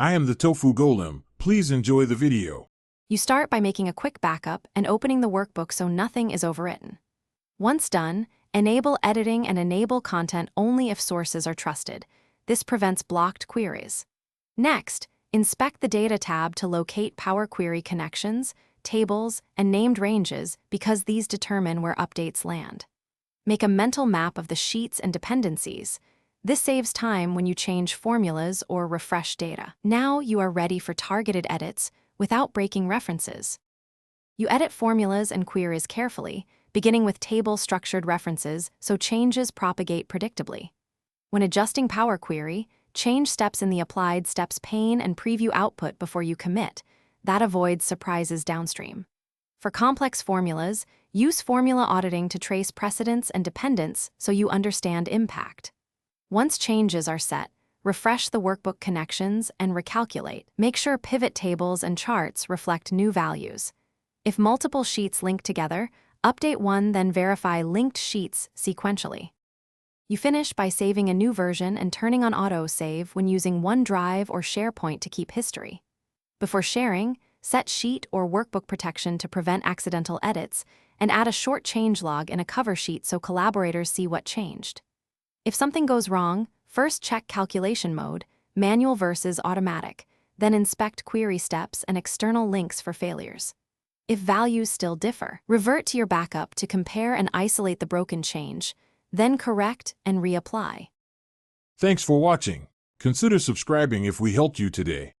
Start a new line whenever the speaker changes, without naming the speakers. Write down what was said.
I am the Tofu Golem. Please enjoy the video.
You start by making a quick backup and opening the workbook so nothing is overwritten. Once done, enable editing and enable content only if sources are trusted. This prevents blocked queries. Next, inspect the Data tab to locate Power Query connections, tables, and named ranges because these determine where updates land. Make a mental map of the sheets and dependencies. This saves time when you change formulas or refresh data. Now you are ready for targeted edits without breaking references. You edit formulas and queries carefully, beginning with table-structured references so changes propagate predictably. When adjusting Power Query, change steps in the Applied Steps pane and preview output before you commit. That avoids surprises downstream. For complex formulas, use formula auditing to trace precedents and dependents so you understand impact. Once changes are set, refresh the workbook connections and recalculate. Make sure pivot tables and charts reflect new values. If multiple sheets link together, update one, then verify linked sheets sequentially. You finish by saving a new version and turning on auto-save when using OneDrive or SharePoint to keep history. Before sharing, set sheet or workbook protection to prevent accidental edits, and add a short changelog in a cover sheet so collaborators see what changed. If something goes wrong, first check calculation mode, manual versus automatic, then inspect query steps and external links for failures. If values still differ, revert to your backup to compare and isolate the broken change, then correct and reapply.
Thanks for watching. Consider subscribing if we helped you today.